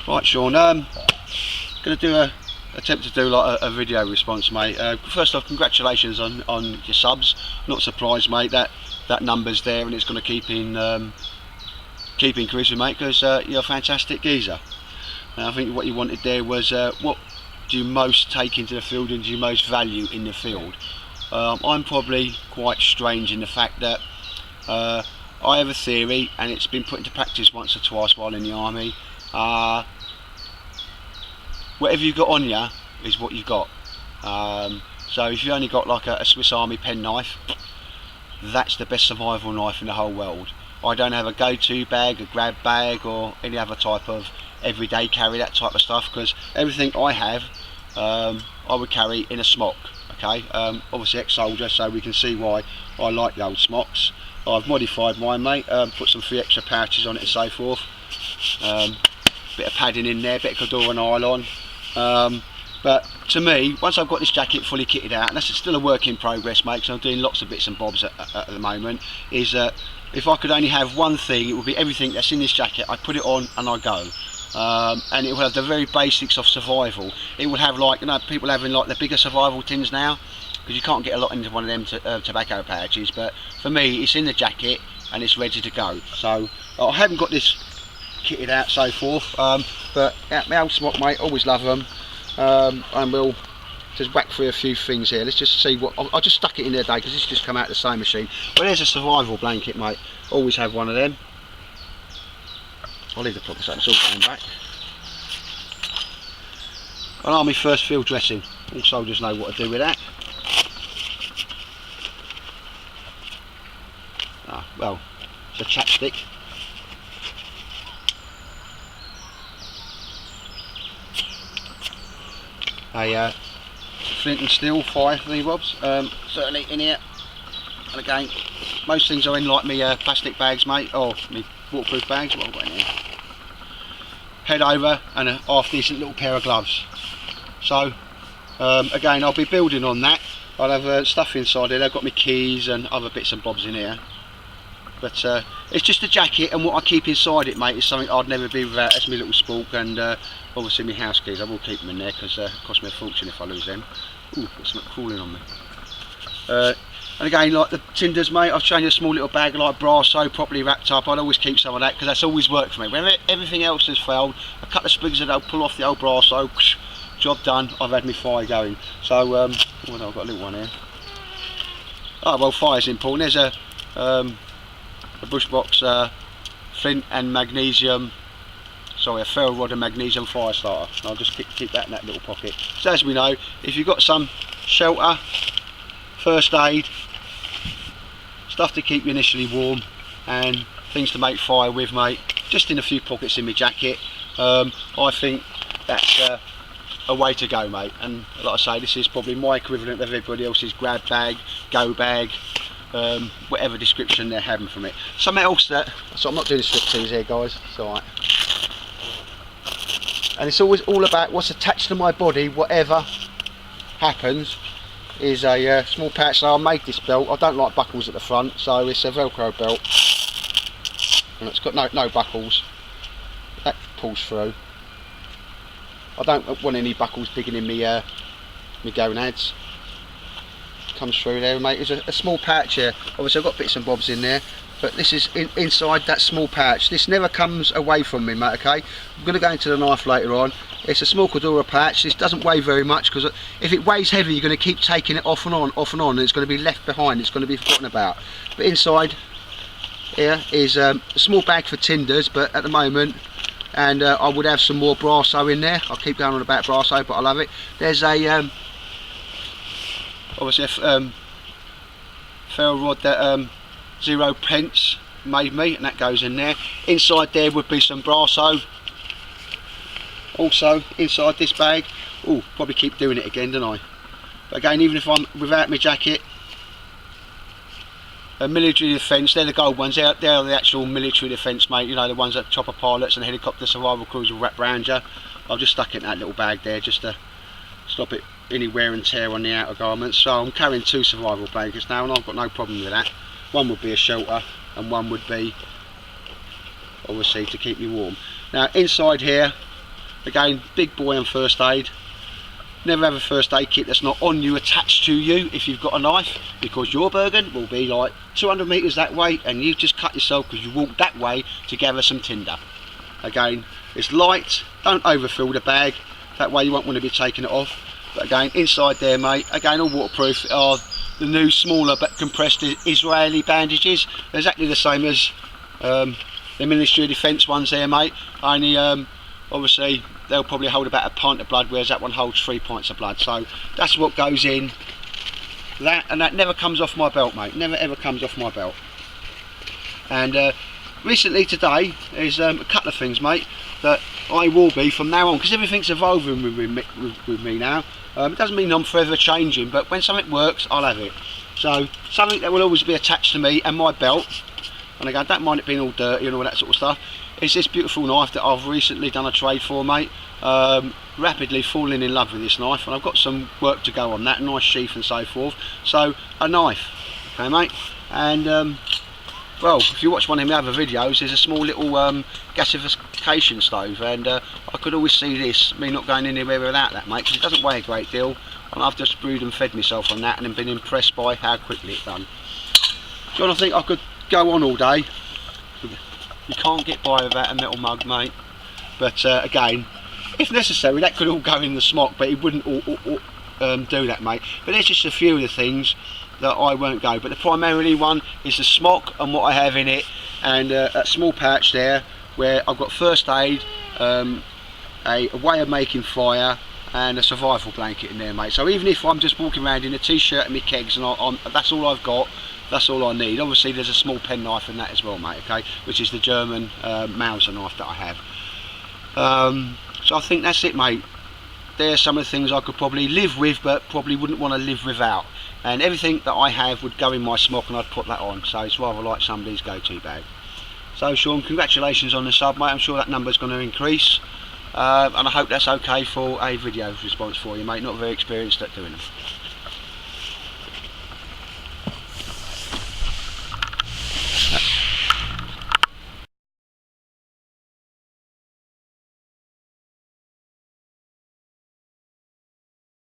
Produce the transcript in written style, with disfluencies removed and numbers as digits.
Right, Shaun, going to attempt to do like a video response, mate. First off, congratulations on your subs. Not surprised, mate, that number's there and it's going to keep increasing, mate, because you're a fantastic geezer. And I think what you wanted there was what do you most take into the field and do you most value in the field. I'm probably quite strange in the fact that I have a theory, and it's been put into practice once or twice while in the army. Whatever you got on you is what you got. So if you only got like a Swiss Army penknife, that's the best survival knife in the whole world. I don't have a go-to bag, a grab bag, or any other type of everyday carry, that type of stuff, because everything I have I would carry in a smock. Okay, obviously ex-soldier, so we can see why I like the old smocks. I've modified mine, mate, put some 3 extra pouches on it and so forth. Bit of padding in there, bit of Cordura nylon. But to me, once I've got this jacket fully kitted out, and that's still a work in progress, mate, because I'm doing lots of bits and bobs at the moment, is if I could only have one thing, it would be everything that's in this jacket. I put it on and I go. And it will have the very basics of survival. It will have, like, you know, people having like the bigger survival tins now, because you can't get a lot into one of them tobacco pouches, but for me it's in the jacket and it's ready to go. So I haven't got this kitted out so forth, but my old smock, mate, always love them. And we'll just whack through a few things here. Let's just see what I just stuck it in there today because it's just come out of the sewing machine. But there's a survival blanket, mate. Always have one of them. I'll leave the pockets open, it's all going back. An army first field dressing. All soldiers know what to do with that. Well, it's a chapstick. A flint and steel fire thingy bobs, certainly in here. And again, most things are in like me plastic bags, mate, or me waterproof bags. What have I got in here? Head over and a half decent little pair of gloves. So again, I'll be building on that. I'll have stuff inside there. I've got my keys and other bits and bobs in here. But it's just a jacket, and what I keep inside it, mate, is something I'd never be without. That's my little spork, and obviously my house keys. I will keep them in there because it costs me a fortune if I lose them. Ooh, got something crawling on me. And again, like the tinders, mate, I've shown you a small little bag like Brasso, properly wrapped up. I'd always keep some of that because that's always worked for me. When everything else has failed, a couple of sprigs of that, pull off the old Brasso, job done. I've had my fire going. So, well, no, I've got a little one here. Oh well, fire's important. There's a bush box flint and magnesium, sorry, a ferro rod and magnesium fire starter. And I'll just keep that in that little pocket. So as we know, if you've got some shelter, first aid, stuff to keep you initially warm, and things to make fire with, mate, just in a few pockets in my jacket, I think that's a way to go, mate. And like I say, this is probably my equivalent of everybody else's grab bag, go bag, whatever description they're having from it. Something else that, so I'm not doing striptease here, guys, it's alright. And it's always all about what's attached to my body, whatever happens, is a small pouch. So I made this belt. I don't like buckles at the front, so it's a Velcro belt, and it's got no buckles. That pulls through. I don't want any buckles digging in me gonads. Comes through there, mate. There's a small pouch here. Obviously I've got bits and bobs in there, but this is inside that small pouch. This never comes away from me, mate, okay? I'm going to go into the knife later on. It's a small Cordura pouch. This doesn't weigh very much, because if it weighs heavy, you're going to keep taking it off and on, and it's going to be left behind. It's going to be forgotten about. But inside here is a small bag for tinders, but at the moment, and I would have some more Brasso in there. I'll keep going on about Brasso, but I love it. There's a obviously a ferro rod that 0 pence made me, and that goes in there. Inside there would be some Brasso. Also inside this bag, oh, probably keep doing it again, don't I? But again, even if I'm without my jacket, a military defence, they're the gold ones, they're the actual military defence, mate, you know, the ones that chopper pilots and helicopter survival crews will wrap round you. I've just stuck it in that little bag there just to stop it any wear and tear on the outer garments. So I'm carrying 2 survival blankets now, and I've got no problem with that. One would be a shelter and one would be obviously to keep me warm. Now inside here, again, big boy on first aid. Never have a first aid kit that's not on you, attached to you if you've got a knife, because your Bergen will be like 200 metres that way and you've just cut yourself because you walked that way to gather some tinder. Again, it's light, don't overfill the bag, that way you won't want to be taking it off. But again, inside there, mate, again, all waterproof, are the new smaller but compressed Israeli bandages. They're exactly the same as the Ministry of Defence ones there, mate, only obviously they'll probably hold about a pint of blood, whereas that one holds 3 pints of blood. So that's what goes in that, and that never comes off my belt, mate, never ever comes off my belt. And recently today, there's a couple of things, mate, that I will be from now on, because everything's evolving with me now. It doesn't mean I'm forever changing, but when something works, I'll have it. So something that will always be attached to me and my belt, and again, don't mind it being all dirty and all that sort of stuff, is this beautiful knife that I've recently done a trade for, mate. Rapidly falling in love with this knife, and I've got some work to go on that, nice sheath and so forth. So a knife, okay, mate. And well, if you watch one of my other videos, there's a small little gasification stove, and I could always see this, me not going anywhere without that, mate, because it doesn't weigh a great deal, and I've just brewed and fed myself on that and been impressed by how quickly it's done. John, I think I could go on all day. You can't get by without a metal mug, mate, but again, if necessary, that could all go in the smock, but it wouldn't do that, mate. But there's just a few of the things that I won't go, but the primarily one is the smock and what I have in it, and that small pouch there where I've got first aid, a way of making fire, and a survival blanket in there, mate. So even if I'm just walking around in a t-shirt and my kegs and that's all I've got, that's all I need. Obviously there's a small penknife in that as well, mate, okay, which is the German Mauser knife that I have. So I think that's it, mate. There's some of the things I could probably live with, but probably wouldn't want to live without. And everything that I have would go in my smock, and I'd put that on. So it's rather like somebody's go-to bag. So Shaun, congratulations on the sub, mate. I'm sure that number's going to increase. And I hope that's okay for a video response for you, mate. Not very experienced at doing them.